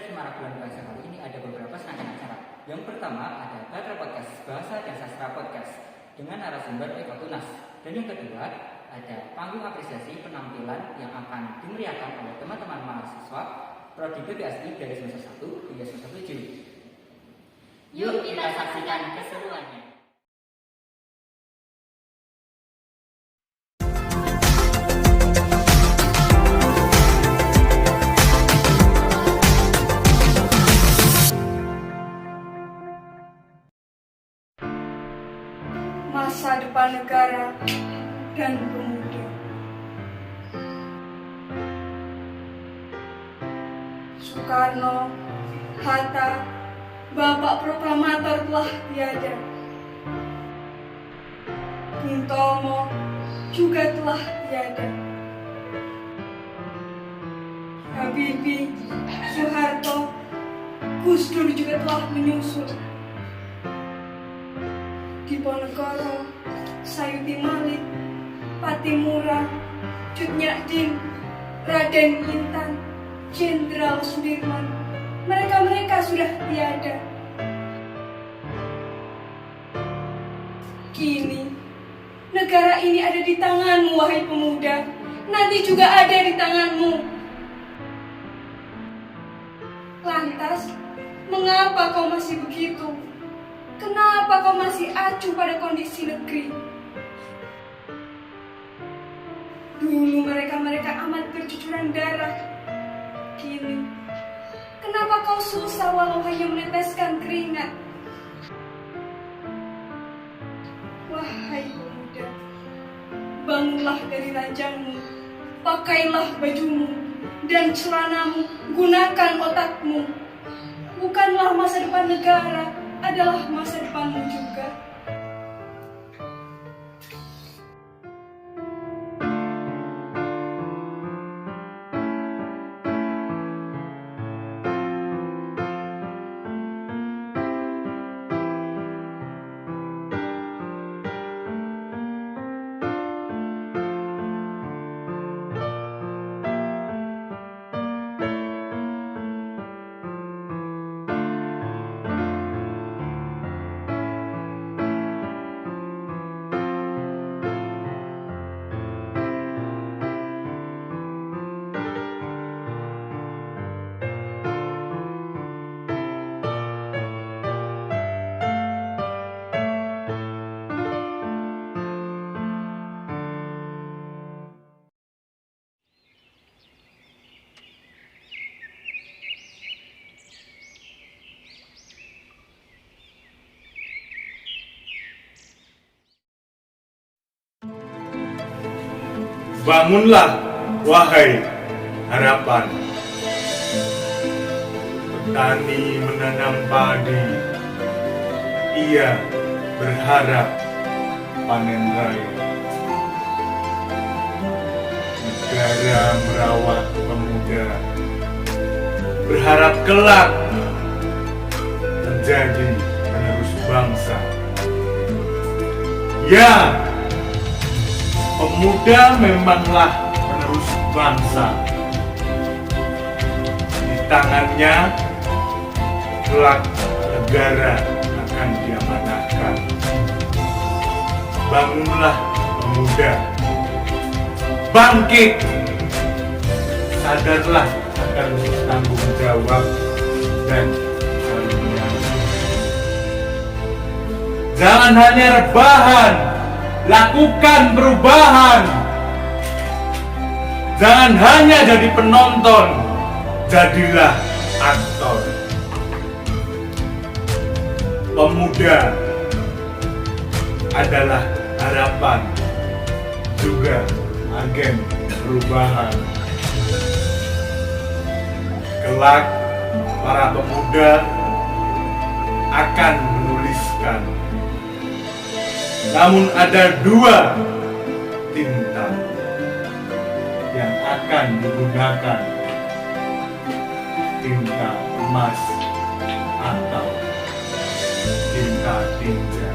Semarak Bulan Bahasa kali ini ada beberapa serangkaian acara. Yang pertama ada Batra Podcast, Bahasa dan Sastra Podcast dengan narasumber Eko Tunas. Dan yang kedua ada panggung apresiasi penampilan yang akan dimeriahkan oleh teman-teman mahasiswa Prodi PPSI dari semester 1 hingga semester 7. Yuk kita saksikan keseruannya. Masa depan negara dan pemuda. Soekarno, Hatta, Bapak Proklamator telah tiada. Bung Tomo juga telah tiada. Habibie, Soeharto, Gus Dur juga telah menyusul. Diponegoro, Sayuti Malik, Patimura, Cut Nyak-Dien, Raden Intan, Jenderal Sudirman, mereka sudah tiada. Kini, negara ini ada di tanganmu, wahai pemuda, nanti juga ada di tanganmu. Lantas, mengapa kau masih begitu? Kenapa kau masih acuh pada kondisi negeri? Dulu mereka amat bercucuran darah. Kini, kenapa kau susah walau hanya meneteskan keringat? Wahai pemuda, bangunlah dari ranjangmu, pakailah bajumu dan celanamu, gunakan otakmu. Bukanlah masa depan negara adalah masa depanmu juga. Bangunlah, wahai harapan. Petani menanam padi, ia berharap panen raya. Negara merawat pemuda, berharap kelak menjadi penerus bangsa. Ya, pemuda memanglah penerus bangsa. Di tangannya kelak negara akan diamanahkan. Bangunlah pemuda, bangkit, sadarlah akan tanggung jawab dan karunia. Jangan hanya rebahan, lakukan perubahan. Jangan hanya jadi penonton, jadilah aktor. Pemuda adalah harapan, juga agen perubahan. Kelak para pemuda akan menuliskan. Namun ada dua tinta yang akan digunakan, tinta emas atau tinta tinja.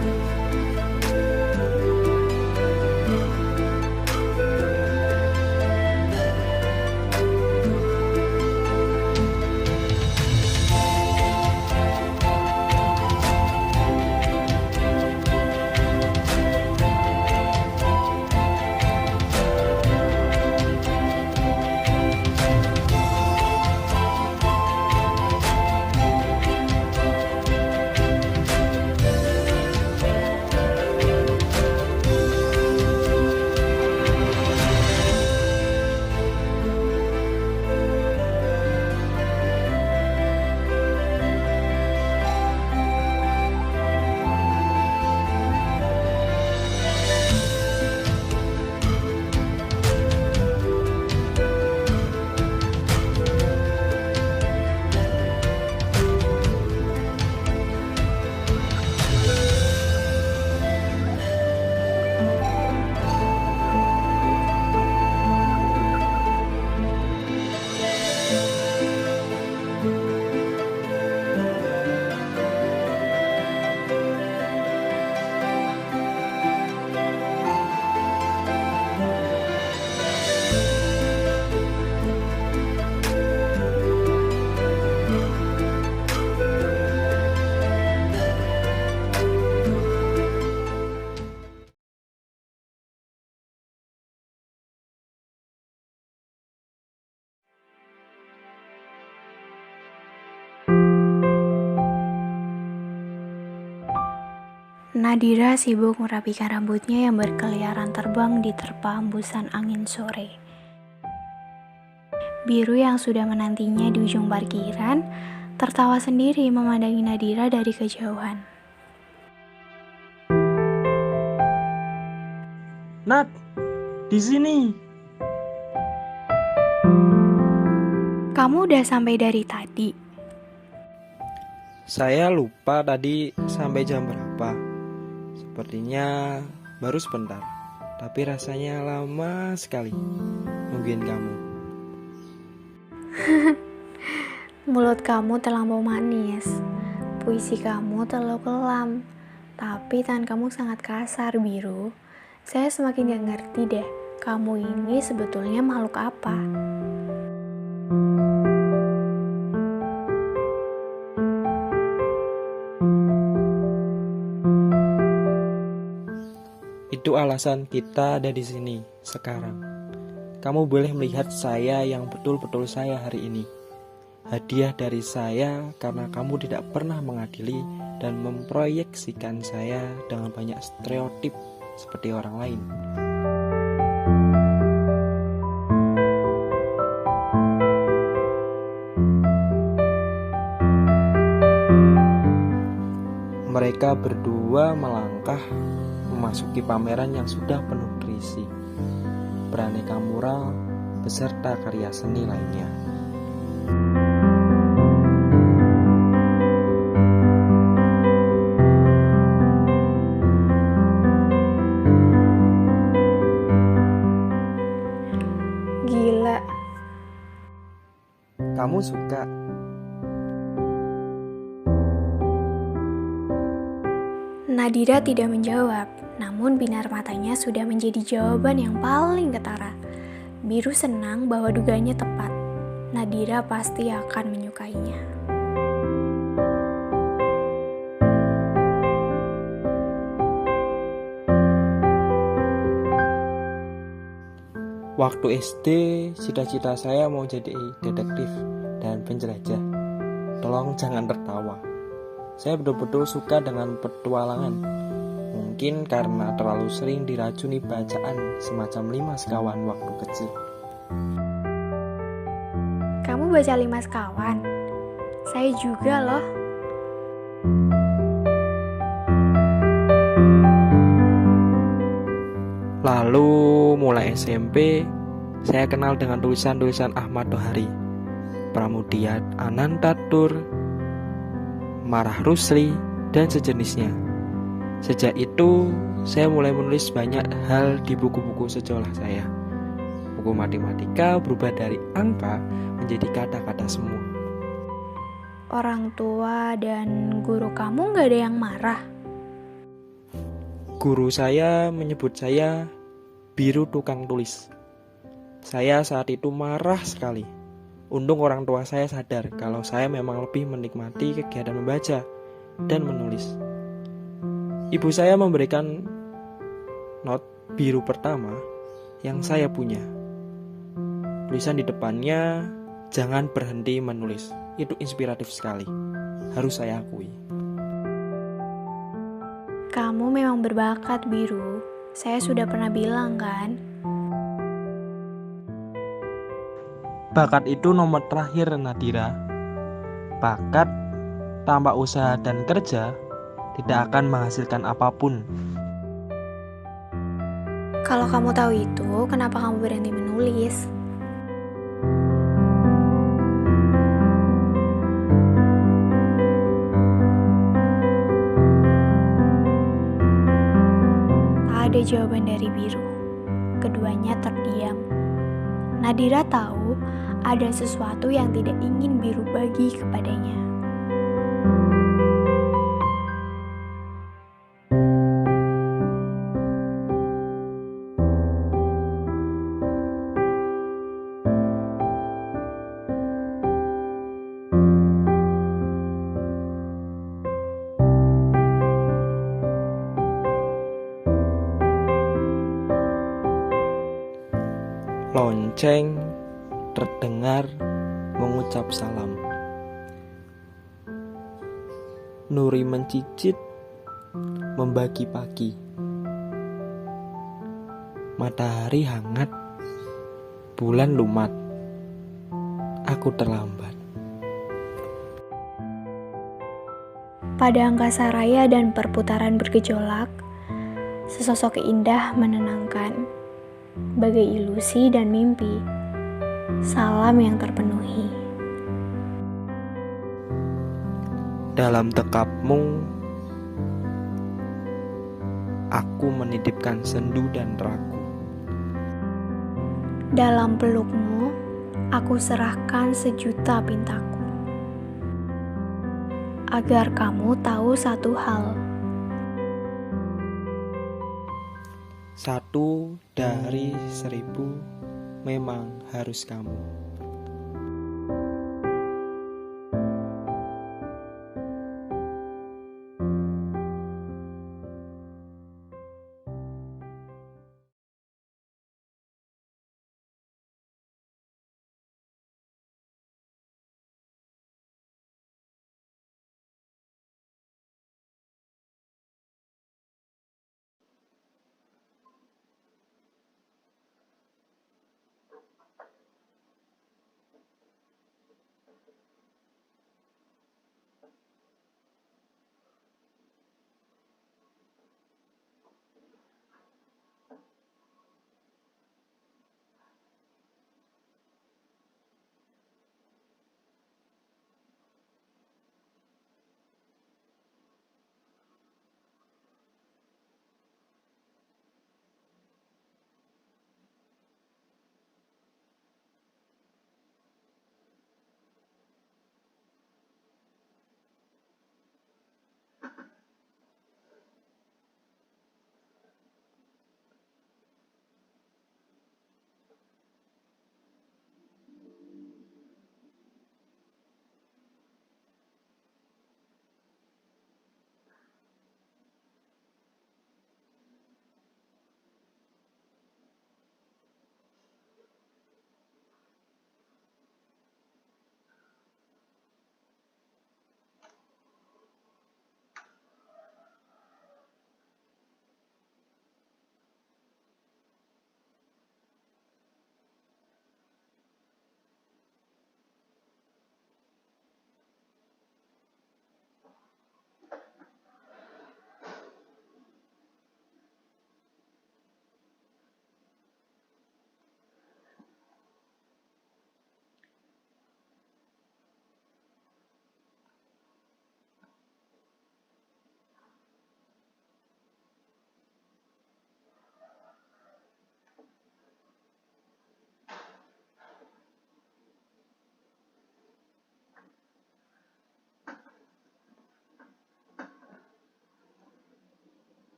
Nadira sibuk merapikan rambutnya yang berkeliaran terbang di terpa hembusan angin sore. Biru yang sudah menantinya di ujung parkiran tertawa sendiri memandangi Nadira dari kejauhan. Nat, di sini. Kamu udah sampai dari tadi? Saya lupa tadi sampai jam berapa. Sepertinya baru sebentar, tapi rasanya lama sekali nungguin kamu. Mulut kamu terlampau manis, puisi kamu terlalu kelam, tapi tangan kamu sangat kasar, Biru. Saya semakin gak ngerti deh, kamu ini sebetulnya makhluk apa? Itu alasan kita ada di sini sekarang. Kamu boleh melihat saya yang betul-betul saya hari ini. Hadiah dari saya karena kamu tidak pernah mengadili dan memproyeksikan saya dengan banyak stereotip seperti orang lain. Mereka berdua melangkah memasuki pameran yang sudah penuh berisi beraneka mural beserta karya seni lainnya. Gila. Kamu suka? Nadira tidak menjawab, namun binar matanya sudah menjadi jawaban yang paling ketara. Biru senang bahwa dugaannya tepat. Nadira pasti akan menyukainya. Waktu SD, cita-cita saya mau jadi detektif dan penjelajah. Tolong jangan tertawa. Saya betul-betul suka dengan petualangan. Mungkin karena terlalu sering diracuni bacaan semacam 5 sekawan waktu kecil. Kamu baca 5 sekawan? Saya juga loh. Lalu mulai SMP, saya kenal dengan tulisan-tulisan Ahmad Tohari, Pramudia Anantatur, Marah Rusli, dan sejenisnya. Sejak itu, saya mulai menulis banyak hal di buku-buku sekolah saya. Buku matematika berubah dari angka menjadi kata-kata semua. Orang tua dan guru kamu gak ada yang marah? Guru saya menyebut saya Biru tukang tulis. Saya saat itu marah sekali. Untung orang tua saya sadar kalau saya memang lebih menikmati kegiatan membaca dan menulis. Ibu saya memberikan not biru pertama yang saya punya. Tulisan di depannya, jangan berhenti menulis. Itu inspiratif sekali. Harus saya akui. Kamu memang berbakat, Biru. Saya sudah pernah bilang kan? Bakat itu nomor terakhir, Nadira. Bakat tanpa usaha dan kerja tidak akan menghasilkan apapun. Kalau kamu tahu itu, kenapa kamu berhenti menulis? Tak ada jawaban dari Biru. Keduanya terdiam. Nadira tahu ada sesuatu yang tidak ingin Biru bagi kepadanya. Lonceng terdengar mengucap salam. Nuri mencicit membagi pagi. Matahari hangat, bulan lumat. Aku terlambat. Pada angkasa raya dan perputaran bergejolak, sesosok indah menenangkan, bagai ilusi dan mimpi, salam yang terpenuhi. Dalam tekapmu, aku menitipkan sendu dan ragu. Dalam pelukmu, aku serahkan sejuta pintaku. Agar kamu tahu satu hal. Satu dari 1000 memang harus kamu.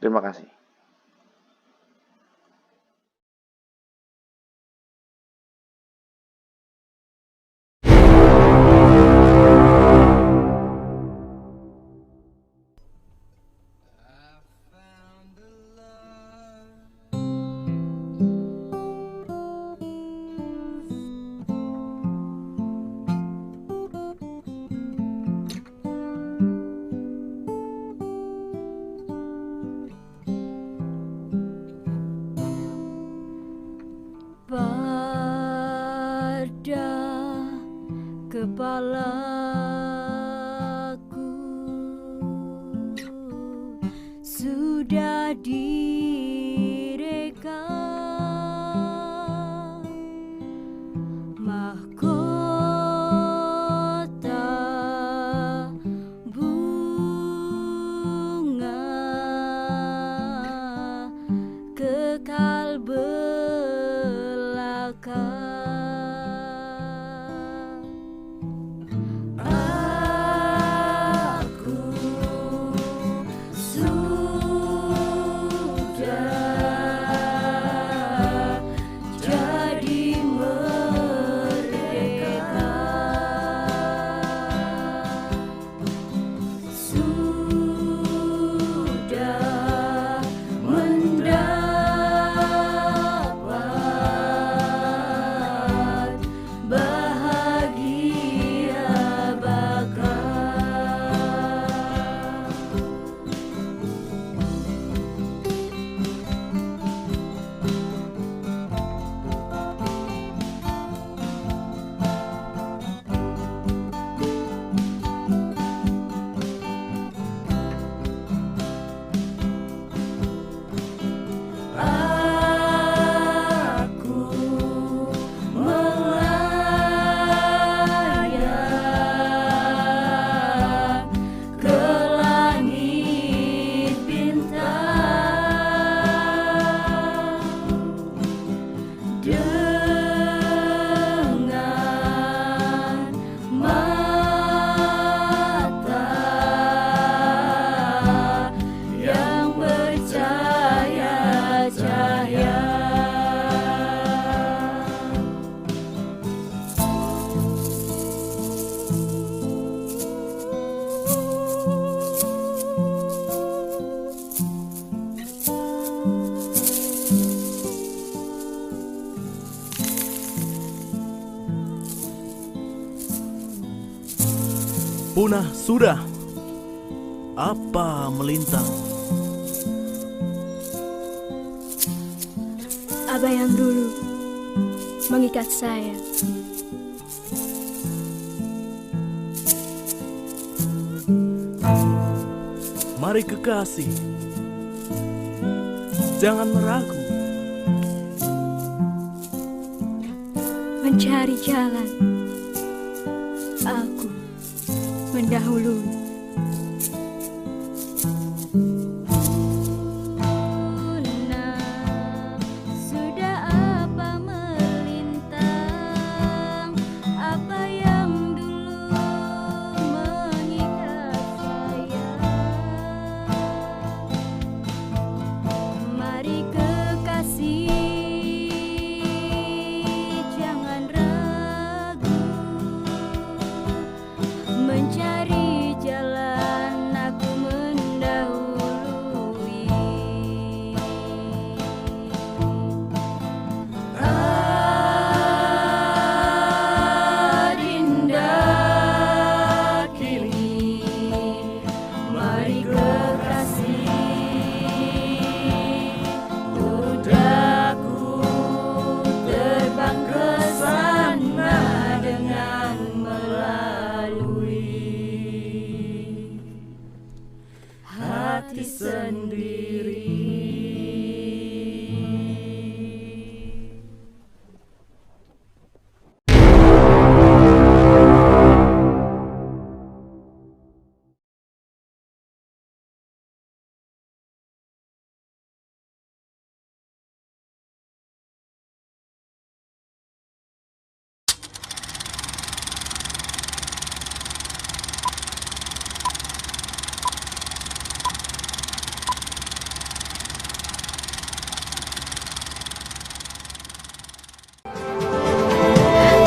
Terima kasih. Pada kepalaku sudah direka mahkota bunga kekal belaka. Aku sudah jadi merdeka, sudah mendapat bahagia bakal. Aku melayang ke langit bintang dengan mata yang bercahaya-cahaya. Punah sudah. Apa melintang? Apa yang dulu mengikat saya. Mari kekasih, jangan ragu. Mencari jalan, aku mendahului. Sudah apa melintang, apa yang dulu mengikat saya. Mari kekasih, jangan ragu mencari jalan.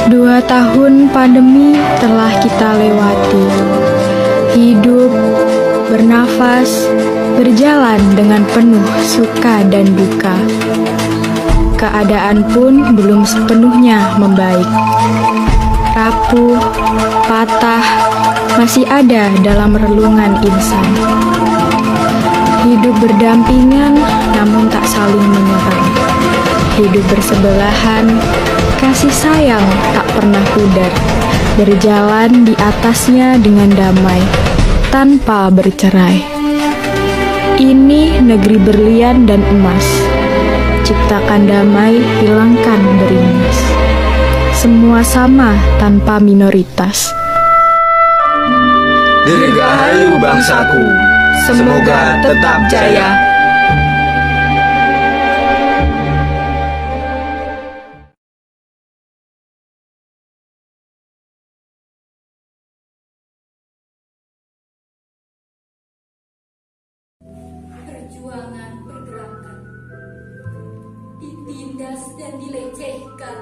2 tahun pandemi telah kita lewati. Hidup, bernafas, berjalan dengan penuh suka dan duka. Keadaan pun belum sepenuhnya membaik. Rapuh, patah, masih ada dalam relungan insan. Hidup berdampingan namun tak saling menyerang. Hidup bersebelahan, kasih sayang tak pernah pudar. Berjalan di atasnya dengan damai, tanpa bercerai. Ini negeri berlian dan emas. Ciptakan damai, hilangkan beringas. Semua sama tanpa minoritas. Dirgahayu bangsaku, semoga tetap jaya. Perjuangan pergerakan ditindas dan dilecehkan,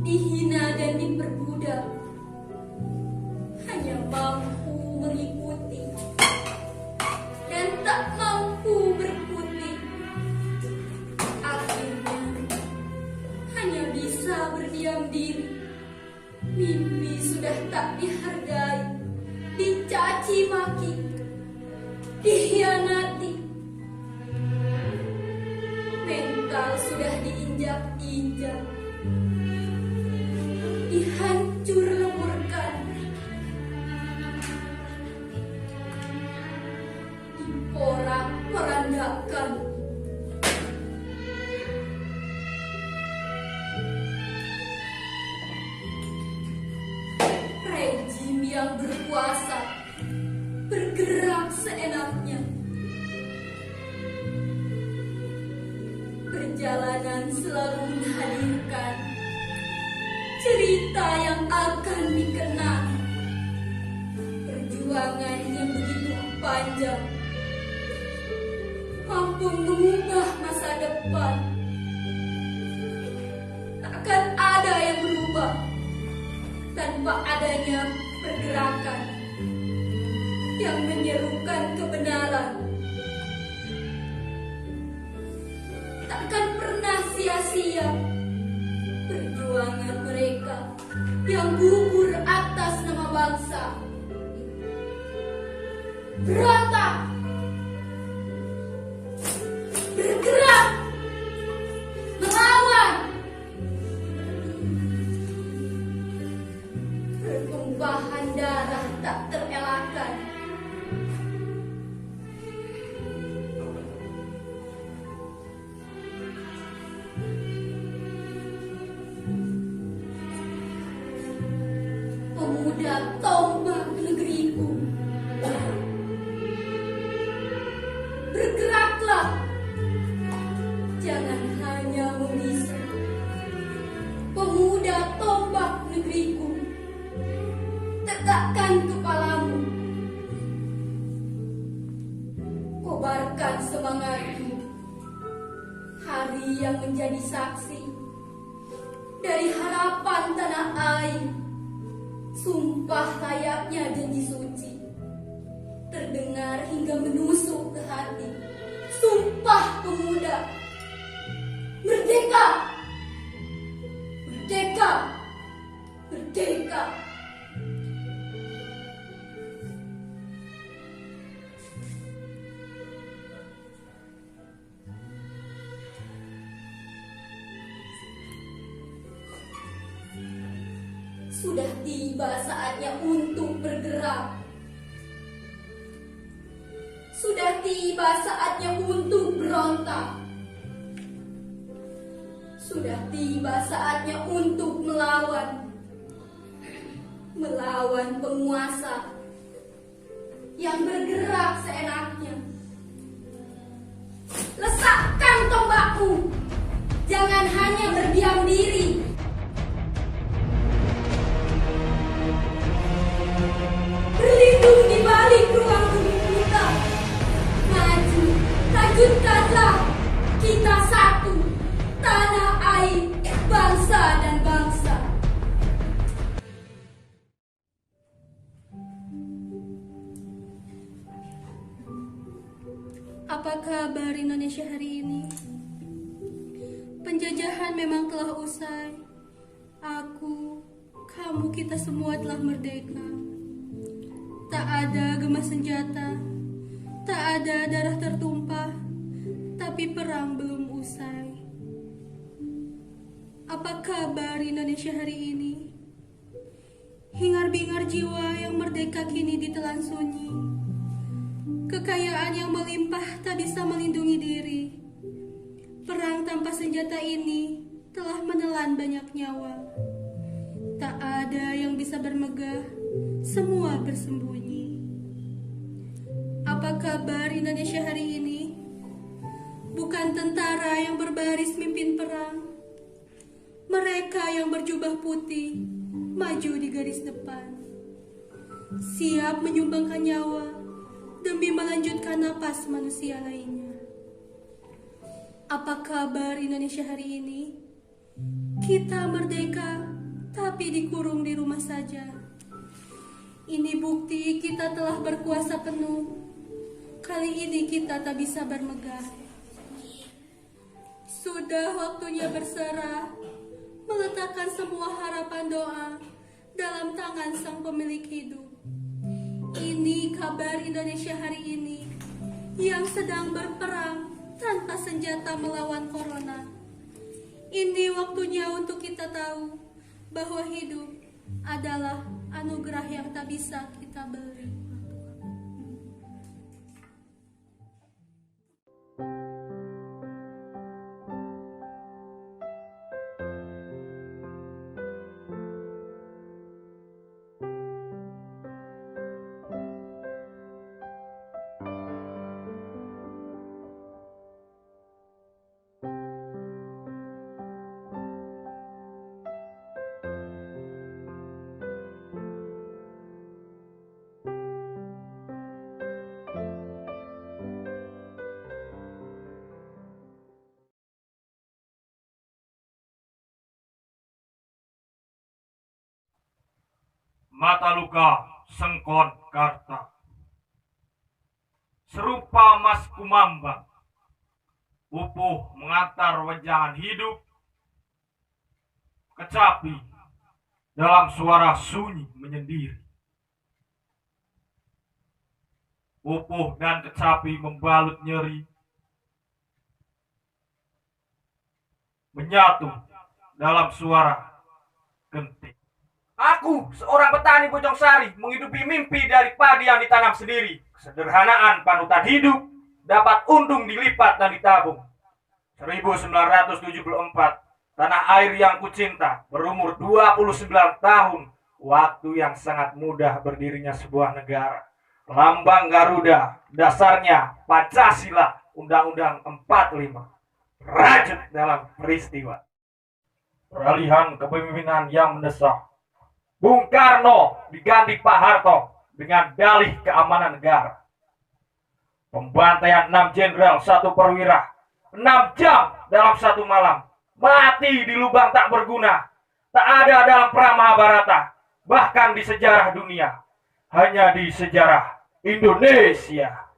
dihina dan diperbudak, hanya mampu mengikuti dan tak mampu berkutik. Akhirnya hanya bisa berdiam diri. Mimpi sudah tak dihargai, dicaci maki, dikhianati. Mental sudah diinjak-injak, dihancur leburkan, diporak-porandakan. Rejim yang berkuasa bergerak seenaknya. Perjalanan selalu menghadirkan cerita yang akan dikenang. Perjuangan yang begitu panjang mampu mengubah masa depan. Takkan ada yang berubah tanpa adanya pergerakan yang menyerukan kebenaran. Takkan pernah sia-sia perjuangan mereka yang gugur atas nama bangsa. Berontak, bergerak, melawan. Pertumpahan darah tak terelakkan. Pemuda tombak negeriku, bergeraklah, jangan hanya membisu. Pemuda tombak negeriku, tegakkan kepalamu, kobarkan semangatmu. Hari yang menjadi saksi dari harapan tanah air. Sumpah layaknya janji suci, terdengar hingga menusuk ke hati. Sumpah pemuda, merdeka, merdeka, merdeka. Sudah tiba saatnya untuk bergerak. Sudah tiba saatnya untuk berontak. Sudah tiba saatnya untuk melawan. Melawan penguasa yang bergerak seenaknya. Lesakkan tombakmu. Jangan hanya berdiam diri. Berlindung di balik ruang tubuh kita. Maju, lanjutkanlah. Kita satu, tanah air, bangsa dan bangsa. Apa kabar Indonesia hari ini? Penjajahan memang telah usai. Aku, kamu, kita semua telah merdeka. Tak ada gema senjata, tak ada darah tertumpah, tapi perang belum usai. Apa kabar Indonesia hari ini? Hingar-bingar jiwa yang merdeka kini ditelan sunyi. Kekayaan yang melimpah tak bisa melindungi diri. Perang tanpa senjata ini telah menelan banyak nyawa. Tak ada yang bisa bermegah, semua bersembunyi. Apa kabar Indonesia hari ini? Bukan tentara yang berbaris mimpin perang. Mereka yang berjubah putih maju di garis depan, siap menyumbangkan nyawa demi melanjutkan napas manusia lainnya. Apa kabar Indonesia hari ini? Kita merdeka, tapi dikurung di rumah saja. Ini bukti kita telah berkuasa penuh. Kali ini kita tak bisa bermegah. Sudah waktunya berserah, meletakkan semua harapan doa dalam tangan Sang Pemilik Hidup. Ini kabar Indonesia hari ini yang sedang berperang tanpa senjata melawan corona. Ini waktunya untuk kita tahu bahwa hidup adalah anugerah yang tak bisa kita beli. Mata luka Sengkon Karta, serupa Mas Kumambang, pupuh mengantar wejangan hidup, kecapi dalam suara sunyi menyendiri. Pupuh dan kecapi membalut nyeri, menyatu dalam suara genting. Aku, seorang petani Bojong Sari, menghidupi mimpi dari padi yang ditanam sendiri. Kesederhanaan panutan hidup dapat undung dilipat dan ditabung. 1974, tanah air yang kucinta, berumur 29 tahun, waktu yang sangat mudah berdirinya sebuah negara. Lambang Garuda, dasarnya Pancasila, Undang-Undang 45. Rajut dalam peristiwa peralihan kepemimpinan yang mendesak. Bung Karno diganti Pak Harto dengan dalih keamanan negara. Pembantaian 6 jenderal 1 perwira, 6 jam dalam 1 malam. Mati di lubang tak berguna. Tak ada dalam pra Mahabharata, bahkan di sejarah dunia. Hanya di sejarah Indonesia.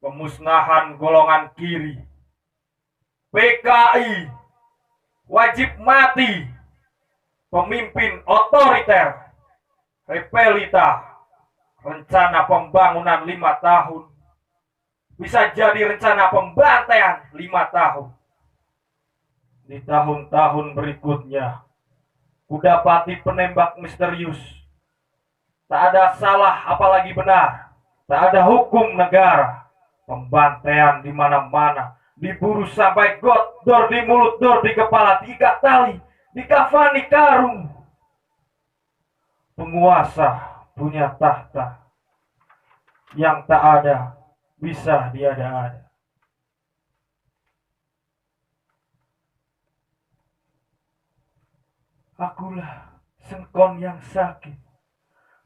Pemusnahan golongan kiri, PKI, wajib mati, pemimpin otoriter, Repelita, rencana pembangunan 5 tahun, bisa jadi rencana pembantaian 5 tahun. Di tahun-tahun berikutnya, kudapati penembak misterius. Tak ada salah apalagi benar, tak ada hukum negara, pembantaian di mana-mana. Diburu sampai got, dor di mulut, dor di kepala, 3 tali, dikafani karung. Penguasa punya tahta, yang tak ada bisa diada-ada. Akulah Sengkon yang sakit,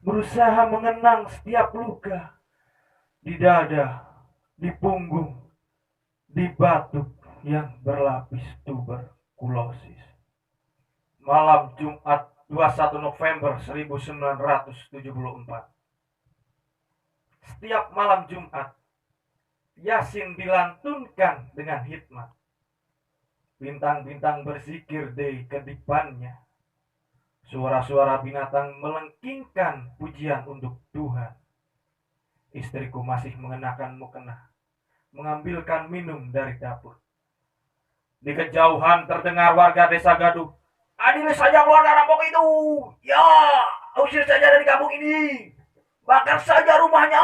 berusaha mengenang setiap luka, di dada, di punggung, di batuk yang berlapis tuberkulosis. Malam Jumat 21 November 1974. Setiap malam Jumat, Yasin dilantunkan dengan hikmat. Bintang-bintang berzikir di kedipannya. Suara-suara binatang melengkingkan pujian untuk Tuhan. Istriku masih mengenakan mukena, mengambilkan minum dari dapur. Di kejauhan terdengar warga desa gaduh. Adili saja keluarga rampok itu. Ya, usir saja dari kampung ini. Bakar saja rumahnya.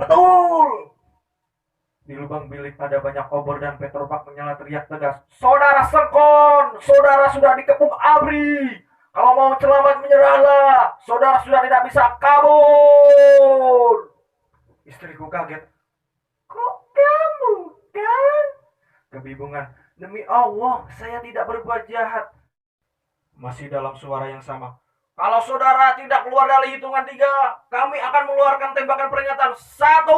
Betul. Di lubang bilik ada banyak obor dan petrobak menyala teriak tegas. Saudara Sengkon, saudara sudah dikepung ABRI. Kalau mau selamat menyerahlah. Saudara sudah tidak bisa kabur. Istriku kaget. Kok kamu kan? Kebingungan. Demi Allah, saya tidak berbuat jahat. Masih dalam suara yang sama. Kalau saudara tidak keluar dari hitungan 3, kami akan mengeluarkan tembakan peringatan. 1,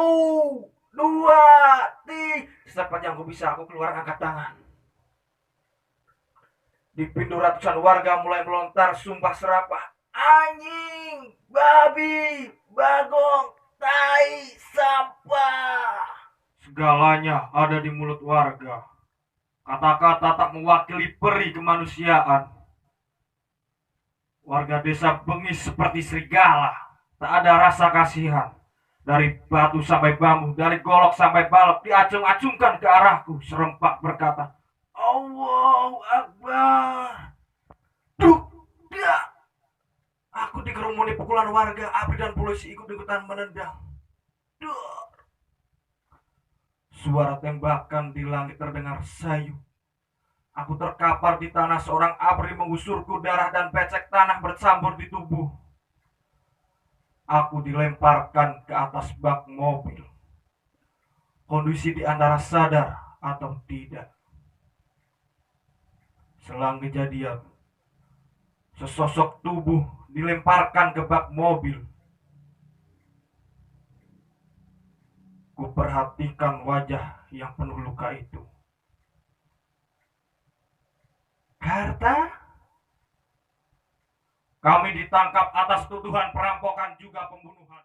2, 3. Secepat yang aku bisa, aku keluar angkat tangan. Di pintu ratusan warga mulai melontar sumpah serapah. Anjing, babi, bagong, tai, sampah. Segalanya ada di mulut warga. Kata-kata tak mewakili peri kemanusiaan. Warga desa bengis seperti serigala. Tak ada rasa kasihan. Dari batu sampai bambu, dari golok sampai balok, diacung-acungkan ke arahku. Serempak berkata, Allahu Akbar. Duh, dia. Aku dikerumuni pukulan warga, ABRI dan polisi ikut-ikutan menendang. Duh. Suara tembakan di langit terdengar sayu. Aku terkapar di tanah, seorang ABRI menggusurku, darah dan becek tanah bercampur di tubuh. Aku dilemparkan ke atas bak mobil. Kondisi di antara sadar atau tidak. Selang kejadian, sesosok tubuh dilemparkan ke bak mobil. Kuperhatikan wajah yang penuh luka itu. Harta? Kami ditangkap atas tuduhan perampokan juga pembunuhan.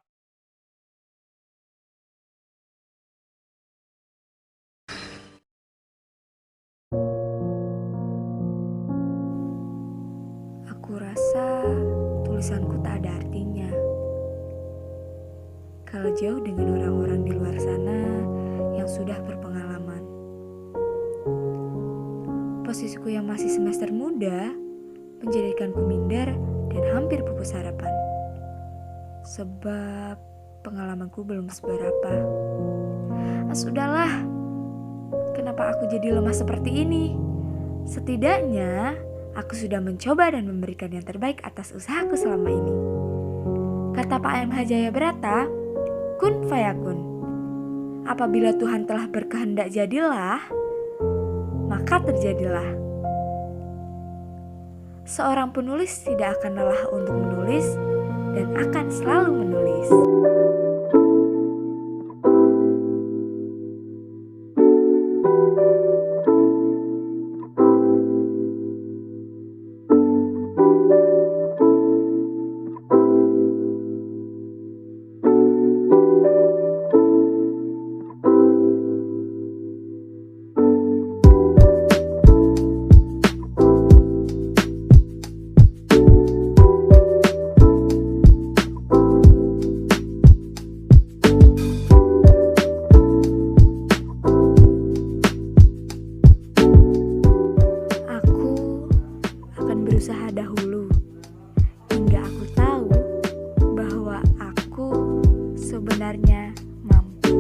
Aku rasa tulisanku tak ada artinya. Kalau jauh dengan orang-orang di luar sana yang sudah berpengalaman. Posisiku yang masih semester muda menjadikanku minder dan hampir pupus harapan. Sebab pengalamanku belum seberapa. Sudahlah, kenapa aku jadi lemah seperti ini? Setidaknya aku sudah mencoba dan memberikan yang terbaik atas usahaku selama ini. Kata Pak M.H. Jayabrata, kun fayakun. Apabila Tuhan telah berkehendak jadilah, maka terjadilah. Seorang penulis tidak akan lelah untuk menulis dan akan selalu menulis. Berusaha dahulu hingga aku tahu bahwa aku sebenarnya mampu.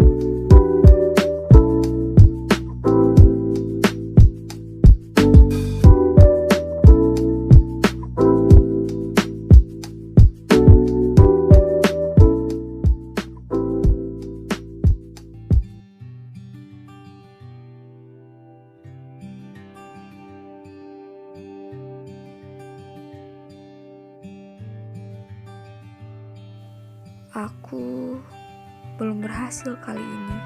Aku belum berhasil kali ini.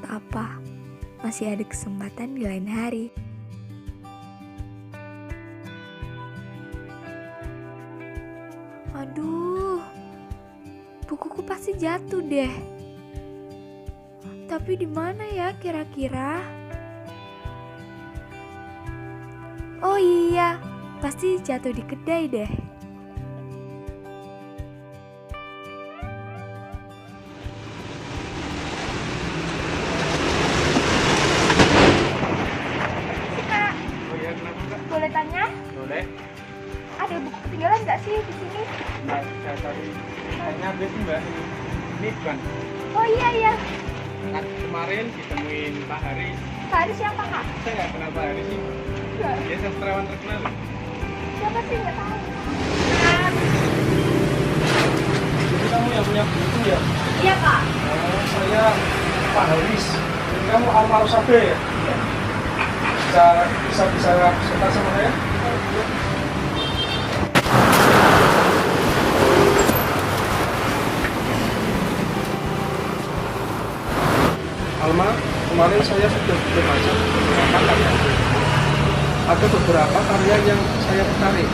Tak apa, masih ada kesempatan di lain hari. Aduh, bukuku pasti jatuh deh. Tapi di mana ya kira-kira? Oh iya, pasti jatuh di kedai deh. Oh iya, kenapa Mbak? Boleh tanya, Boleh. ada buku ketinggalan nggak sih di sini? Mbak, saya tadi kayaknya habis Mbak. Ini bukan. Oh iya, Kan kemarin ditemuin Pak Haris. Pak Haris siapa kak? Saya nggak kenal Pak Haris sih. Dia sastrawan terkenal. Siapa sih nggak tahu? Jadi kamu yang punya buku ya? Iya kak. Oh, saya Pak Haris. Jadi kamu Almarhum Sabe ya? Bisa cerita sama saya? Alma, kemarin saya sudah membaca beberapa karya. Ada beberapa karya yang saya tertarik.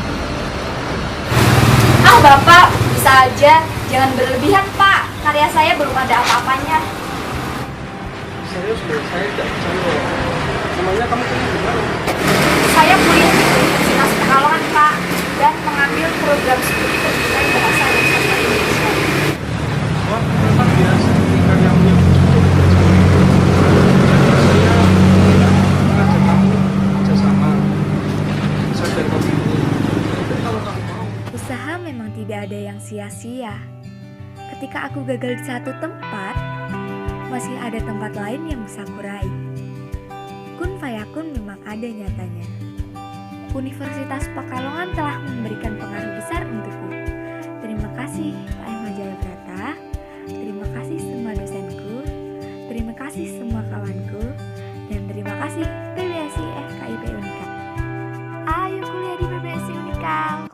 Ah bapak, bisa aja. Jangan berlebihan pak. Karya saya belum ada apa-apanya. Serius loh, saya tidak percaya. Namanya kamu kuliah di mana? Saya kuliah di Universitas Pekalongan pak. Dan mengambil program studi pendidikan bahasa dan sastra Indonesia. Wah, ternyata biasa ketika yang punya buku. Saya mengajak kamu kerjasama. Saya dari kopi ini. Tapi kalau kamu mau, Usaha memang tidak ada yang sia-sia. Ketika aku gagal di satu tempat, masih ada tempat lain yang bisa aku raih. Kun fayakun memang ada nyatanya. Universitas Pekalongan telah memberikan pengaruh besar untukku. Terima kasih Pak M. Jayabranata. Terima kasih semua dosenku. Terima kasih semua kawanku. Dan terima kasih PBSI FKIP Unikal. Ayo kuliah di PBSI Unikal.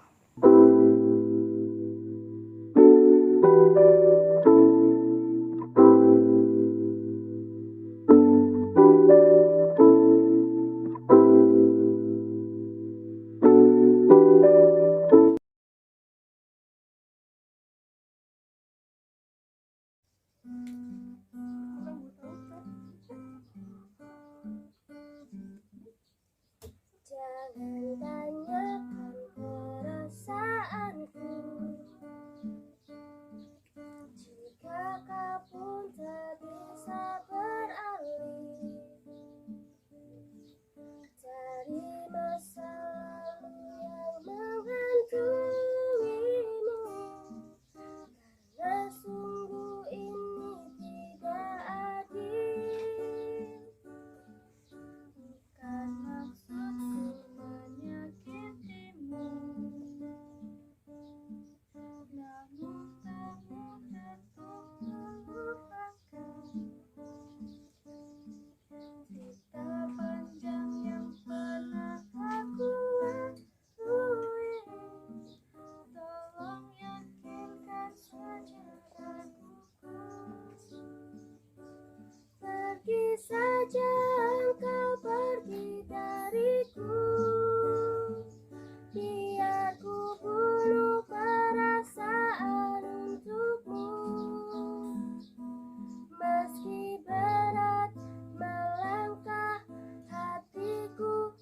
Jangan tanyakan perasaanku, jika kau pun tak bisa beralih dari masa lalu yang menghantuimu, karena sungguh ini tidak adil. Bukan maksudku menyakitimu, namun tak mudah untuk melupakan cerita panjang yang pernah aku lalui. Tolong yakinkan saja raguku. Pergi saja engkau, pergi dariku. Biar ku bunuh perasaan untukmu. Meski berat melangkah, hatiku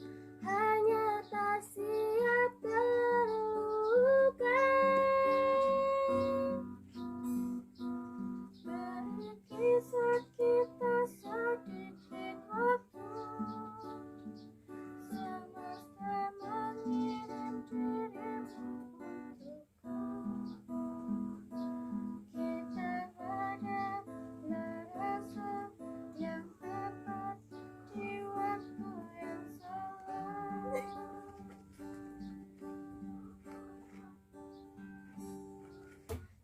hanya tak siap terluka. Beri kisah kita sedikit waktu, semesta mengirim dirimu untukku. Kita adalah rasa yang tepat di waktu yang salah.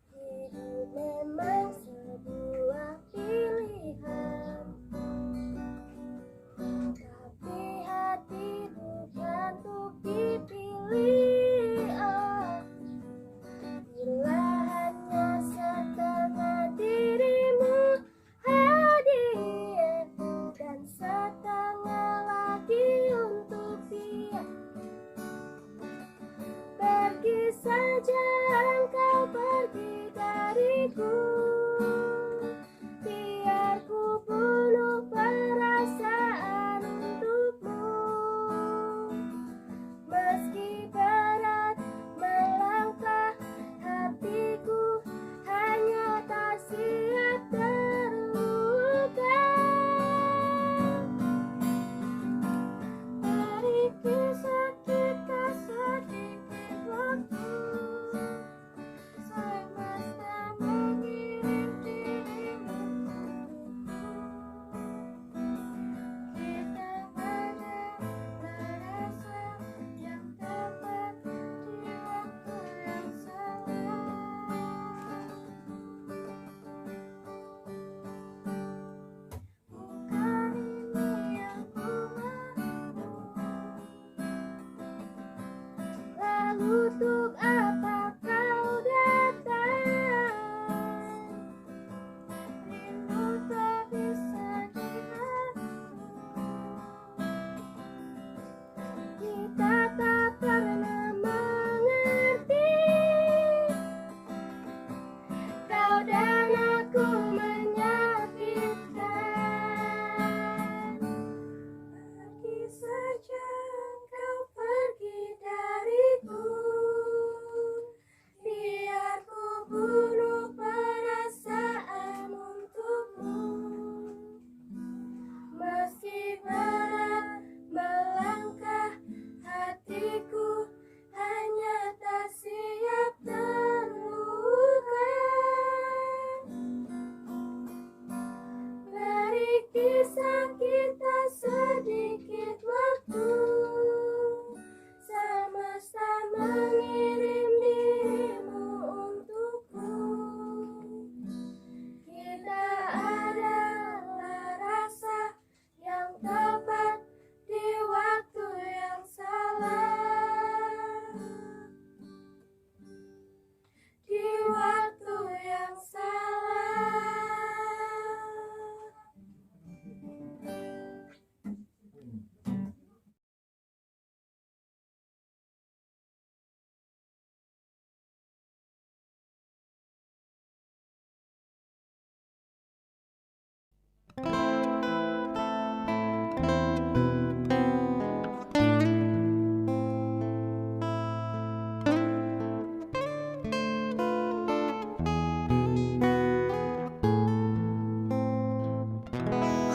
Hidup memang sebuah pilihan, tapi hati bukan untuk dipilih. Oh, bila hanya setengah dirimu hadir, dan setengah lagi untuk dia. Pergi saja engkau, pergi dariku. dariku. Biar ku bunuh perasaan untukmu. Meski berat melangkah, hatiku hanya tak siap terluka. Dari kisah kita sedikit waktu, semesta mengirim dirimu untukku. Kita ada rasa yang tepat di waktu yang salah. Bukan ini yang ku mau. Lalu untuk apa kau datang? Rindu tak bisa dihapus. Kita tak pernah mengerti. Kau dan aku menyakitkan. Pergi saja kau pergi dariku. Biar ku bunuh perasaan untukmu. Meski berat melangkah, hatiku hanya tak siap terluka. Dari kisah kita sedikit waktu, semesta mengirim dirimu untukku. Kita adalah rasa yang tepat di waktu yang salah. Di waktu yang salah.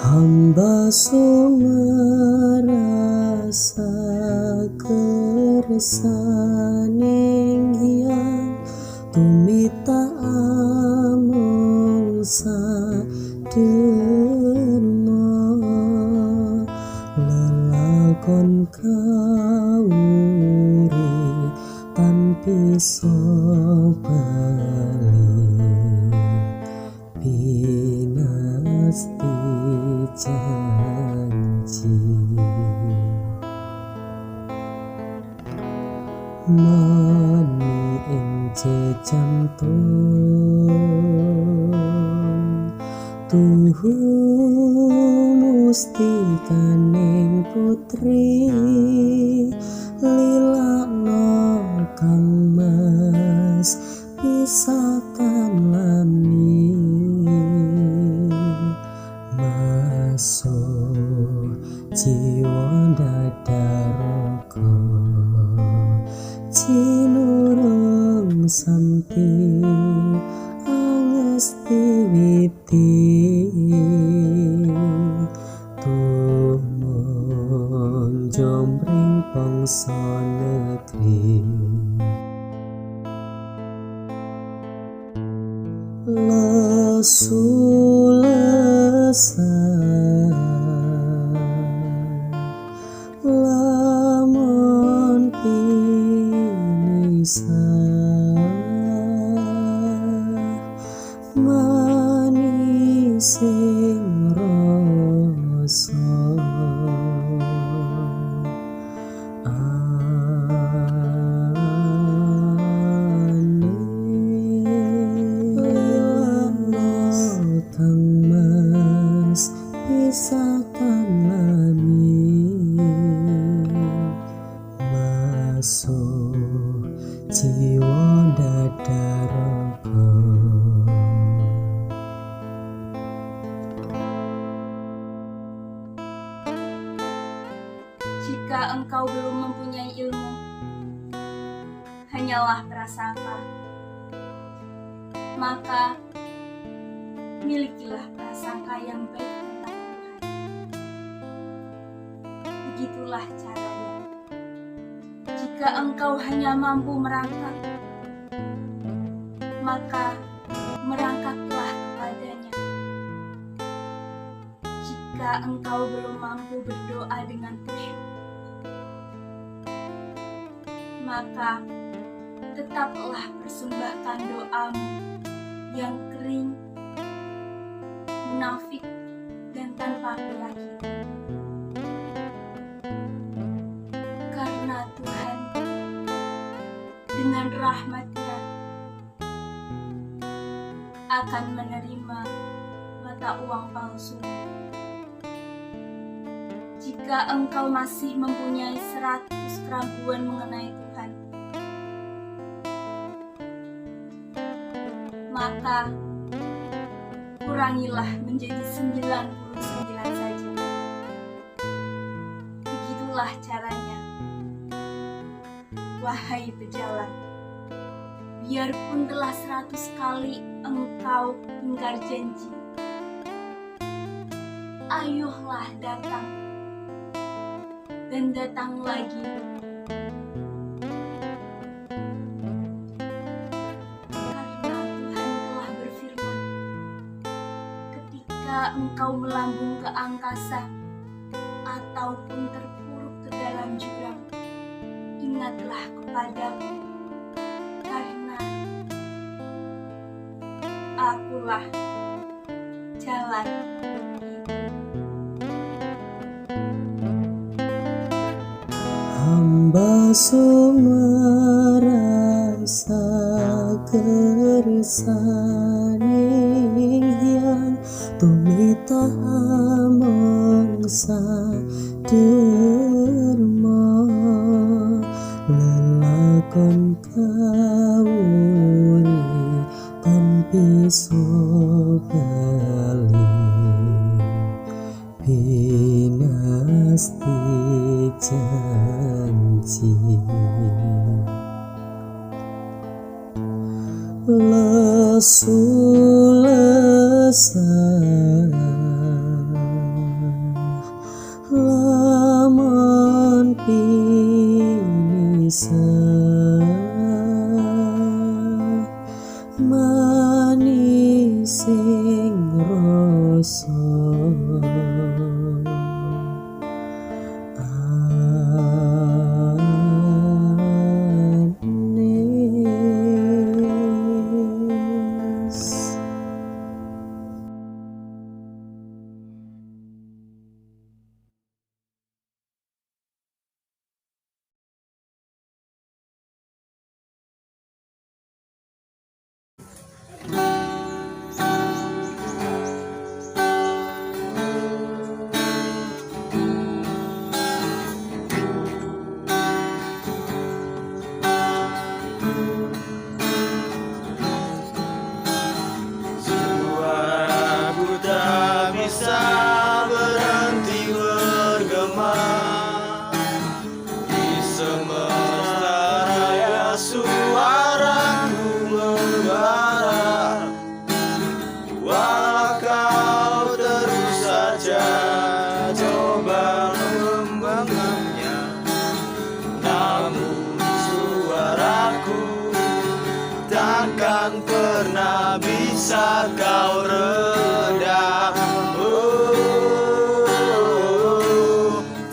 Hamba merasa keresaning yang tumita amung saderma lelakon kawuri tanpi sobali pinasti janji mani ing jantung tuhu mustikaning putri lilakno kang mas pisakan lami masuk jiwa dadaroko cinurung santi angesti witi tumon jombring bangsa negeri lesu lesah lamun pinisah manis sing rasa pisakan lami masuk jiwa dadaroko hanyalah prasangka. Maka milikilah prasangka yang baik tentang Tuhan. Begitulah caranya. Jika engkau hanya mampu merangkak, maka merangkaklah kepadanya. Jika engkau belum mampu berdoa dengan khusyuk, maka tetaplah persembahkan doamu yang kering, munafik, dan tanpa keyakinan. Karena Tuhan dengan rahmat-Nya akan menerima mata uang palsu. Jika engkau masih mempunyai 100 keraguan mengenai Tuhan, maka kurangilah menjadi 99 saja. Begitulah caranya. Wahai pejalan, biarpun telah 100 kali engkau ingkar janji, ayuhlah datang, dan datang lagi. Karena Tuhan telah berfirman, ketika engkau melambung ke angkasa, ataupun terpuruk ke dalam jurang, ingatlah kepadaku, karena Akulah jalan hamba merasa kersaning yang tumita mongsa derma lelakon kawuli tanpi sobali pinasti janji lesu lesah lamun pinisa manising rasa Suaraku tak bisa berhenti bergema di semesta raya, suaraku membara. Walau kau terus saja coba membangkangnya, namun suaraku takkan pernah bisa kau redam.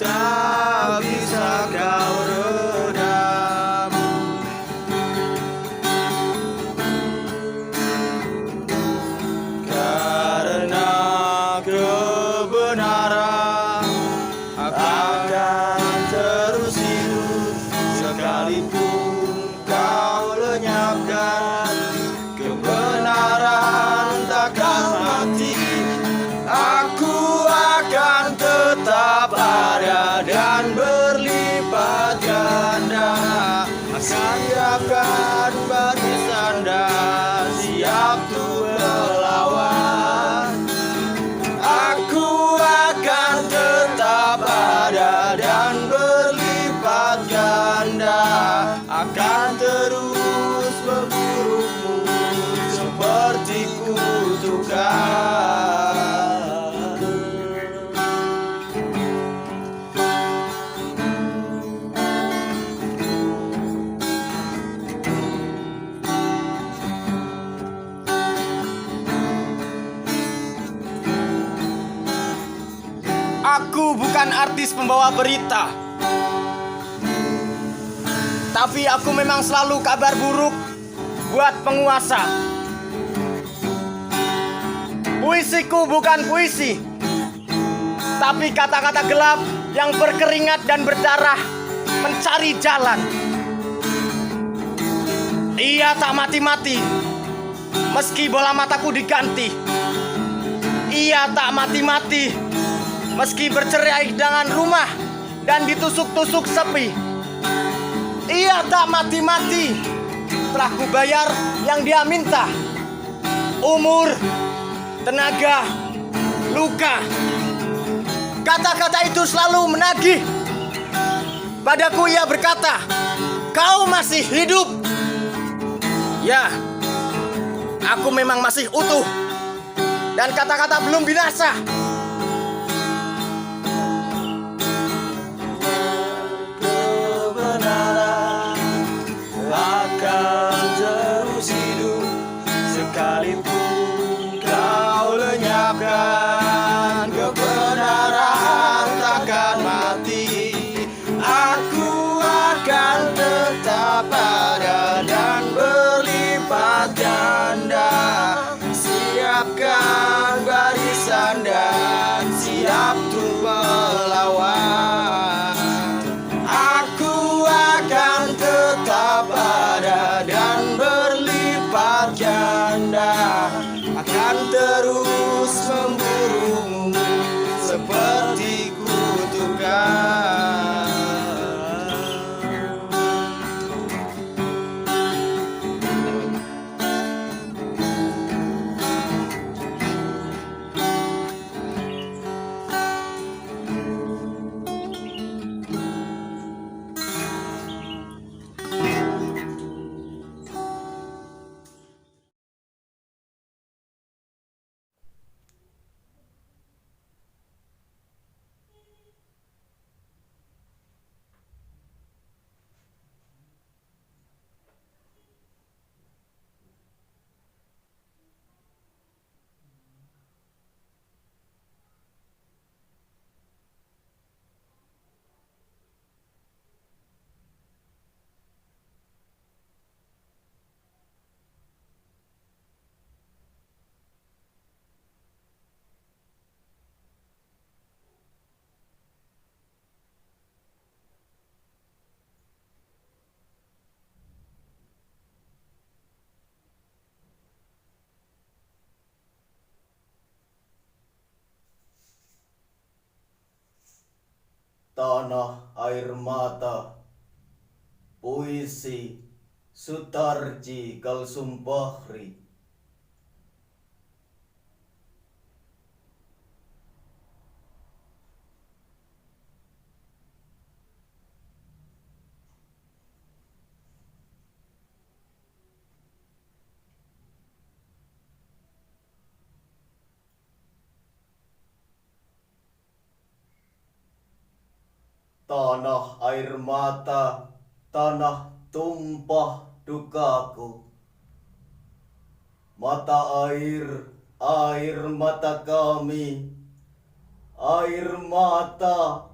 Tak bisa kau redam. Karena kebenaran akan terus hidup sekalipun kau lenyapkan. Kebenaran takkan mati. Aku akan tetap ada dan berlipat ganda. Siapkan batu sandal, siap untuk melawan. Aku akan tetap ada dan berlipat ganda. Akan terus bukan artis pembawa berita, tapi aku memang selalu kabar buruk buat penguasa. Puisiku bukan puisi, tapi kata-kata gelap yang berkeringat dan berdarah mencari jalan. Ia tak mati-mati meski bola mataku diganti. Ia tak mati-mati meski bercerai dengan rumah dan ditusuk-tusuk sepi. Ia tak mati-mati telah kubayar yang dia minta. Umur, tenaga, luka. Kata-kata itu selalu menagih. Padaku ia berkata, kau masih hidup. Ya, aku memang masih utuh. Dan kata-kata belum binasa. Kebenaran akan terus hidup sekalipun kau lenyapkan. Kebenaran takkan mati. Aku akan tetap ada dan berlipat ganda. Siapkan barisan dan siap untuk melawan. Aku akan tetap ada dan berlipat ganda. Akan terus memburumu seperti kutukan. Tanah air mata, puisi Sutarji Kalsumpahri. Tanah air mata, tanah tumpah dukaku. Mata air, air mata kami. Air mata,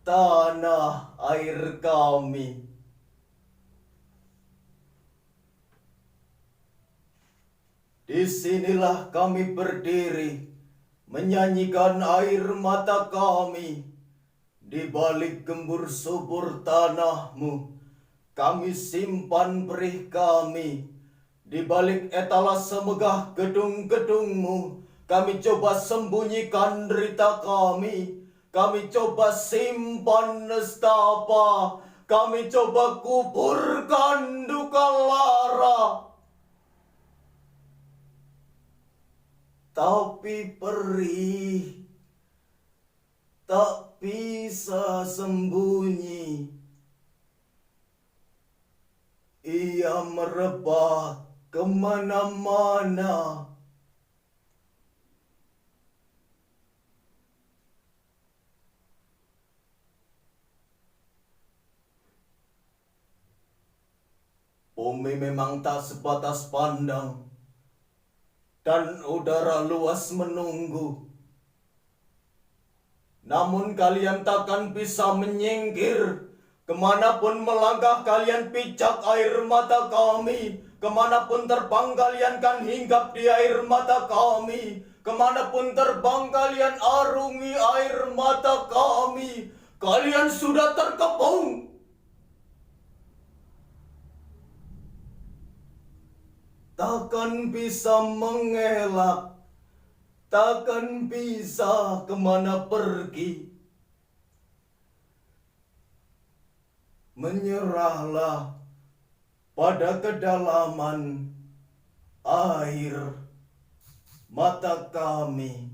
tanah air kami. Disinilah kami berdiri, menyanyikan air mata kami. Di balik gembur subur tanahmu, kami simpan perih kami. Di balik etalase megah gedung-gedungmu, kami coba sembunyikan derita kami. Kami coba simpan nestapa. Kami coba kuburkan duka lara. Tapi perih tak bisa sembunyi. Ia merebah kemana-mana. Bumi memang tak sebatas pandang, dan udara luas menunggu. namun kalian takkan bisa menyingkir. Kemanapun melangkah kalian pijak air mata kami. Kemanapun terbang kalian kan hinggap di air mata kami. Kemanapun terbang kalian arungi air mata kami. Kalian sudah terkepung. Takkan bisa mengelak. Takkan bisa kemana pergi. Menyerahlah pada kedalaman air mata kami.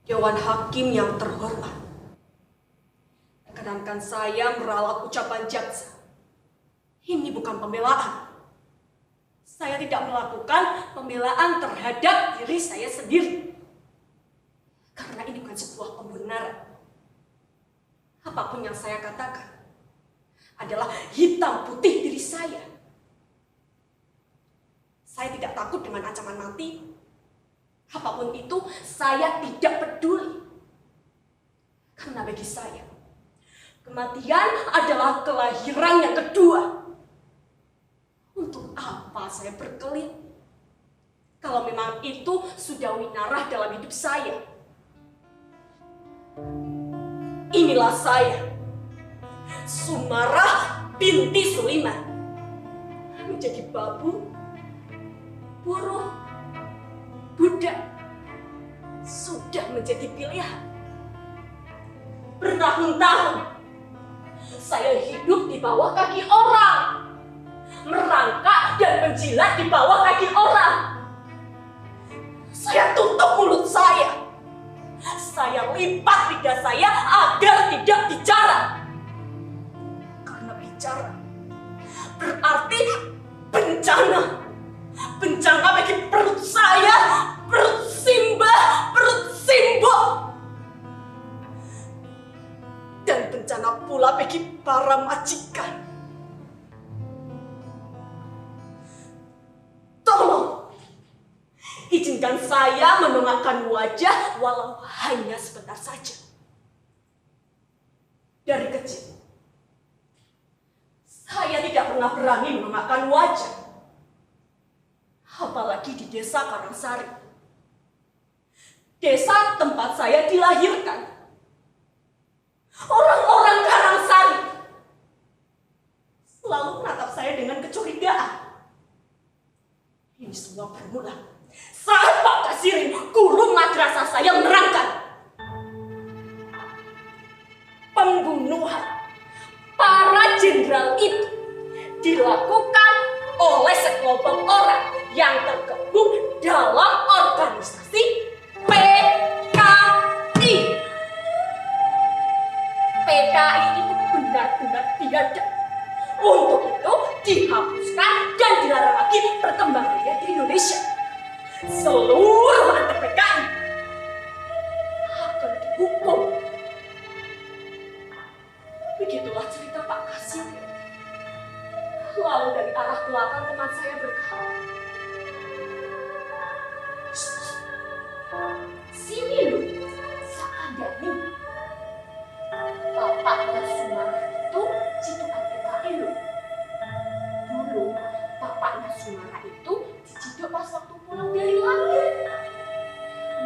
Dewan Hakim yang terhormat, perkenankan saya meralat ucapan jaksa. Ini bukan pembelaan. Saya tidak melakukan pembelaan terhadap diri saya sendiri. Karena ini bukan sebuah pembenaran. Apapun yang saya katakan adalah hitam putih diri saya. Saya tidak takut dengan ancaman mati. Apapun itu, saya tidak peduli. Karena bagi saya, kematian adalah kelahiran yang kedua. Untuk apa saya berkelit? Kalau memang itu sudah winarah dalam hidup saya. Inilah saya, Sumarah binti Suliman. Menjadi babu, buruh, budak sudah menjadi pilihan. Bertahun-tahun saya hidup di bawah kaki orang, merangkak dan menjilat di bawah kaki orang. Saya tutup mulut saya lipat lidah saya agar tidak bicara. Karena bicara berarti bencana. Bencana bagi perut saya, perut Simba, perut Simbo. Dan bencana pula bagi para majikan. Tolong, izinkan saya mendongakkan wajah walau hanya sebentar saja. Dari kecil, saya tidak pernah berani mendongakkan wajah. Apalagi di desa Karangsari. Desa tempat saya dilahirkan. Orang-orang Karangsari selalu menatap saya dengan kecurigaan. Ini semua bermula saat Pak Kasirin, guru madrasah saya, menerangkan pembunuhan para jenderal itu dilakukan oleh sekelompok orang yang tergabung dalam organisasi PKI. PKI itu benar-benar tiada. Untuk itu dihapuskan dan dilarang lagi perkembangannya di Indonesia. Seluruh anggota PKI akan dihukum. Begitulah cerita Pak Kasim. Lalu dari arah belakang teman saya berkata, "Sini lu, Sakandani. Bapaknya Sumarah itu cidukan PKI lu. Dulu bapaknya Sumarah itu diciduk pas waktu pulang dari Langit.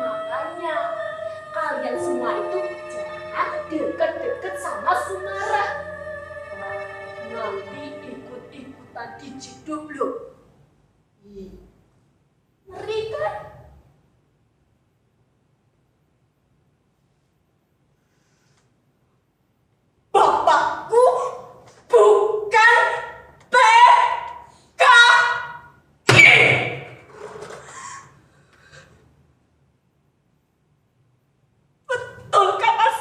Makanya kalian semua itu jangan deket-deket sama Sumarah. Nanti ikut-ikutan diciduk lu. Ngeri kan?" Bapakku bukan PKI. Betul kata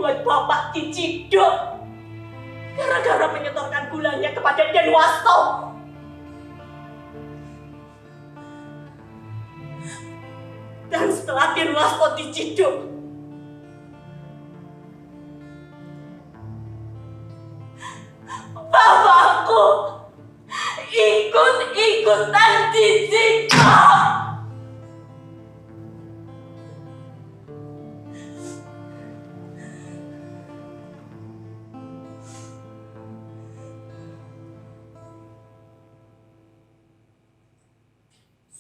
membuat Bapak diciduk gara-gara menyetorkan gulanya kepada Denwasto. Dan setelah Denwasto diciduk, bapakku ikut-ikutan diciduk.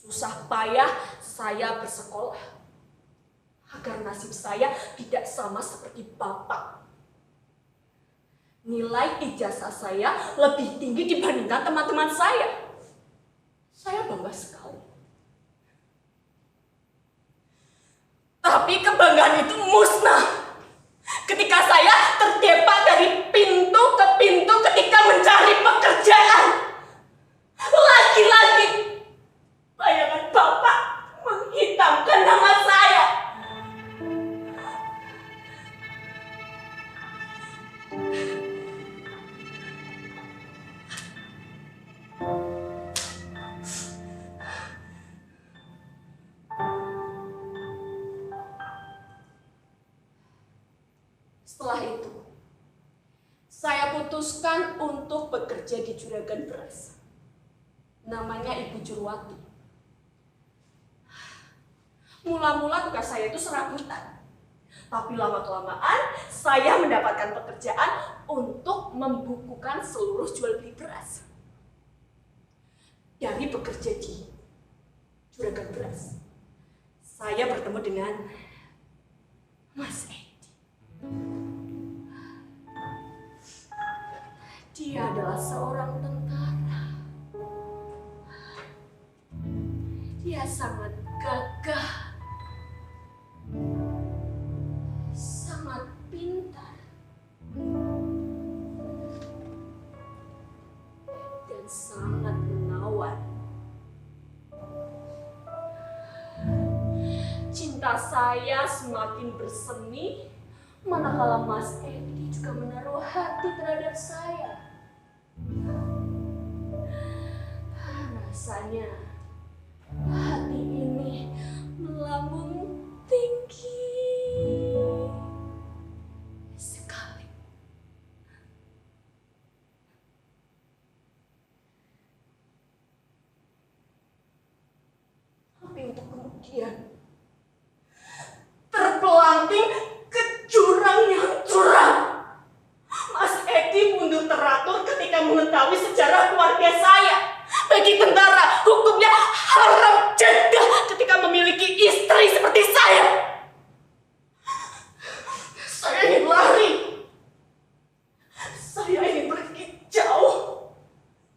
Susah payah saya bersekolah agar nasib saya tidak sama seperti Bapak. Nilai ijazah saya lebih tinggi dibandingkan teman-teman saya. Saya bangga sekali. Tapi kebanggaan itu musnah ketika saya terdepak dari pintu ke pintu ketika mencari pekerjaan. Lagi-lagi bayangan Bapak menghitamkan nama saya. Setelah itu, saya putuskan untuk bekerja di juragan beras. Namanya Ibu Jurwati. Mula-mula tugas saya itu serabutan. Tapi lama-kelamaan saya mendapatkan pekerjaan untuk membukukan seluruh jual beli beras. Dari bekerja di juragan beras, saya bertemu dengan Mas Edi. Dia adalah seorang tentara. Dia sangat gagah, sangat pintar, dan sangat menawan. Cinta saya semakin bersemi, manakala Mas Edi juga menaruh hati terhadap saya. Rasanya hati ini melambung tinggi sekali. Tapi untuk kemudian terpelanting ke jurang yang curam. Mas Edi mundur teratur ketika mengetahui sejarah keluarga saya. Bagi tentara, hukumnya haram jadah ketika memiliki istri seperti saya. Saya ingin lari. Saya ingin pergi jauh,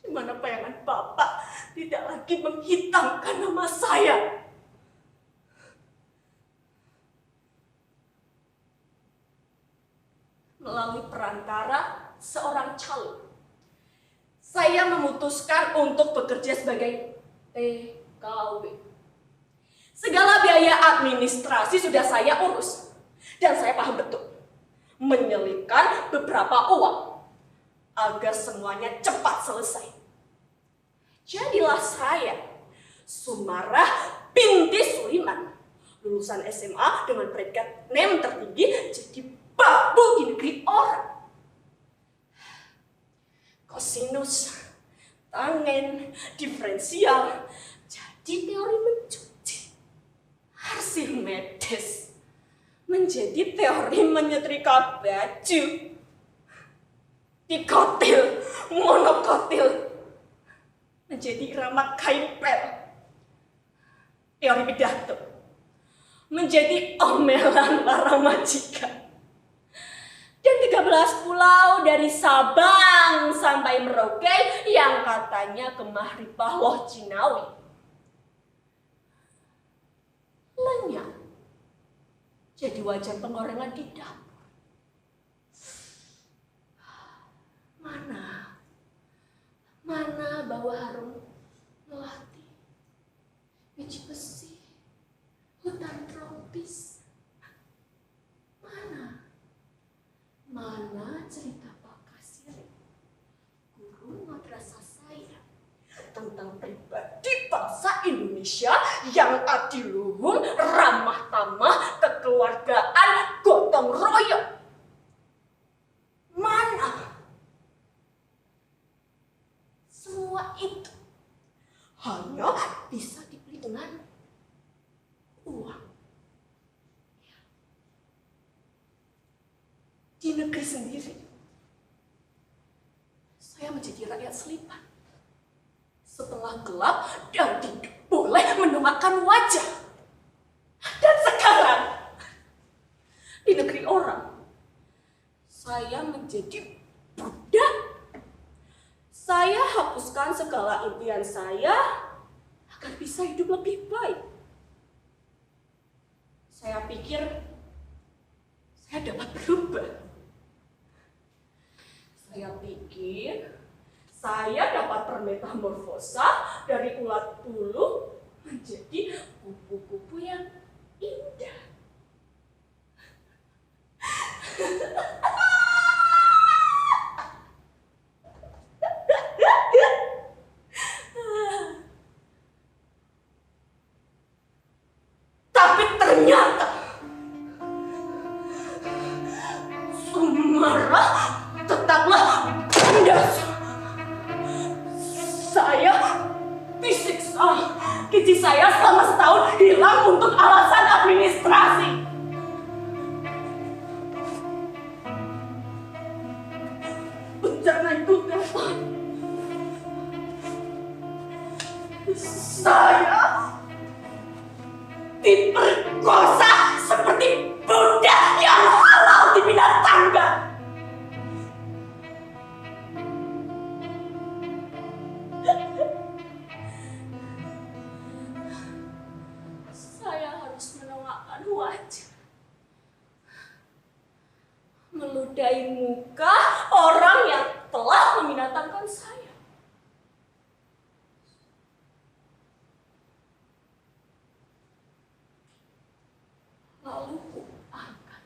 di mana bayangan Bapak tidak lagi menghitamkan nama saya. Melalui perantara seorang calon, saya memutuskan untuk bekerja sebagai TKW. Segala biaya administrasi sudah saya urus. Dan saya paham betul, menyelipkan beberapa uang agar semuanya cepat selesai. Jadilah saya Sumarah binti Suliman, lulusan SMA dengan predikat NEM tertinggi, jadi babu di negeri orang. Kosinus, tangen, diferensial, jadi teori mencuci. Archimedes menjadi teori menyetrika baju. Dikotil, monokotil menjadi irama Keimpel. Teori pidato menjadi omelan para majikan. Dan 13 pulau dari Sabang sampai Merauke yang katanya kemah ripah loh Cinawi. Lenyap jadi wajan penggorengan di dapur. Mana bau harum melati, biji besi, hutan tropis. Mana cerita Pak Kasir, guru madrasah saya, tentang pribadi bangsa Indonesia yang adiluhung, ramah tamah, kekeluargaan, gotong royong. Mana? Semua itu hanya bisa dibeli dengan uang. Di negeri sendiri, saya menjadi rakyat selipan. Setelah gelap dan tidak boleh mendongakkan wajah. Dan sekarang, di negeri orang, saya menjadi budak. Saya hapuskan segala impian saya agar bisa hidup lebih baik. Saya pikir saya dapat berubah. Saya pikir saya dapat bermetamorfosa dari ulat bulu menjadi kupu-kupu yang indah. Tapi ternyata Sumarah tetaplah kandas. Saya disiksa. Gaji saya selama setahun hilang untuk alasan administrasi. Bencana itu datang. Saya diperkosa seperti budak yang halal di binatangga. Saya harus menolakkan wajah, meludahi muka orang yang telah membinatangan saya. Lalu kuangkat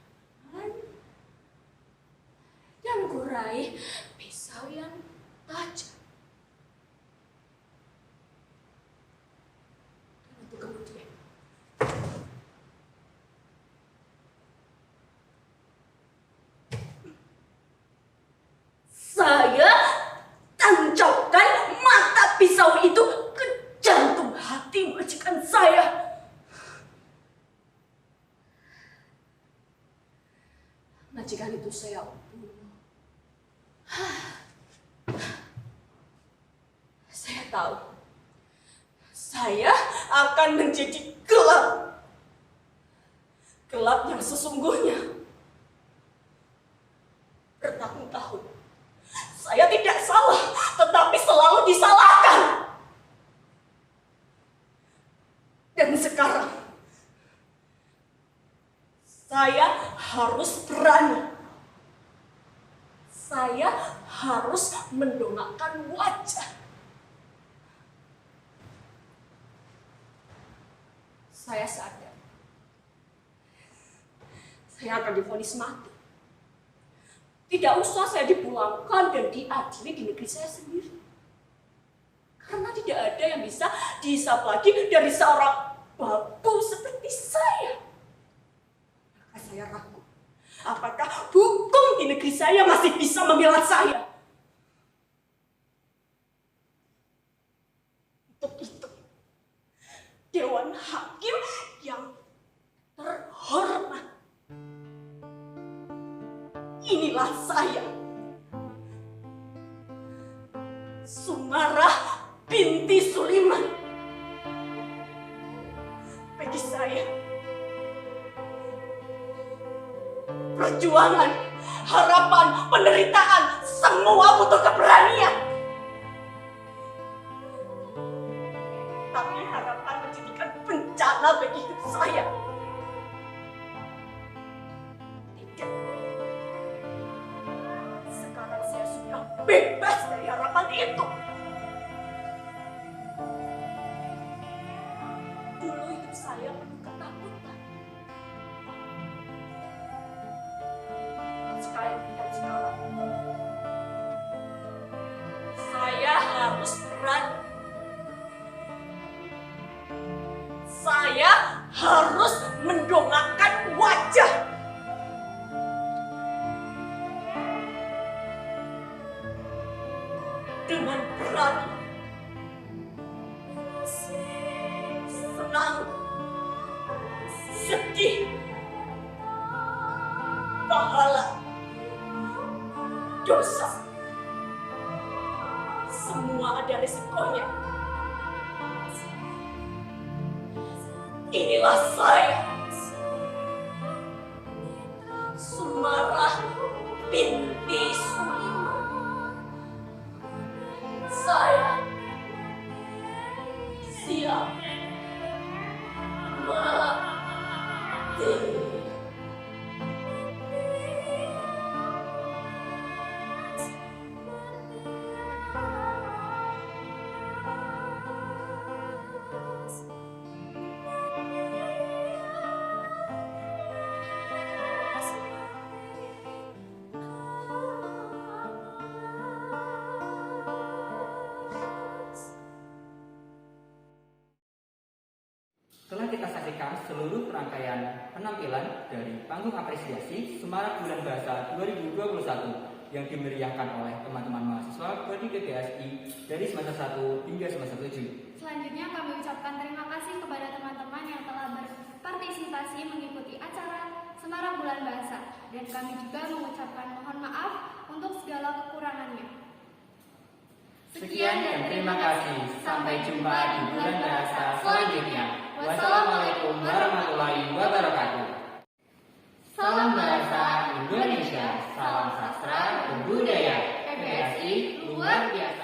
dan kurai pisau yang tajam. Dan untuk kemudian saya tancapkan mata pisau itu ke jantung hati majikan saya. Majikan itu saya bunuh. Saya tahu saya akan menjadi gelap. Gelap yang sesungguhnya. Bertahun-tahun saya tidak salah, tetapi selalu disalahkan. Dan sekarang saya harus berani. Saya harus mendongakkan wajah. Saya sadar saya akan divonis mati. Tidak usah saya dipulangkan dan diadili di negeri saya sendiri. Karena tidak ada yang bisa dihisap lagi dari seorang babu seperti saya. Maka saya ragu, apakah hukum di negeri saya masih bisa membela saya? Untuk itu, Dewan Hakim yang terhormat, inilah saya, Sumarah binti Suliman. Bagi saya, perjuangan, harapan, penderitaan, semua butuh keberanian. Tapi harapan menjadikan bencana bagi hidup saya. Tidak. Sekarang saya sudah bebas dari harapan itu. Dulu hidup saya penuh ketakutan. Sekarang pahala, dosa. Semua ada resikonya. Inilah saya, Sumarah binti Sulaiman. Saya siap mati. Telah kita saksikan seluruh rangkaian penampilan dari panggung apresiasi Semarak Bulan Bahasa 2021 yang dimeriahkan oleh teman-teman mahasiswa Prodi PPSI dari semester 1 hingga semester 7. Selanjutnya kami ucapkan terima kasih kepada teman-teman yang telah berpartisipasi mengikuti acara Semarak Bulan Bahasa, dan kami juga mengucapkan mohon maaf untuk segala kekurangannya. Sekian dan terima kasih. Sampai jumpa di bulan bahasa selanjutnya. Wassalamualaikum warahmatullahi wabarakatuh. Salam bahasa Indonesia, salam sastra dan budaya. PPSI luar biasa.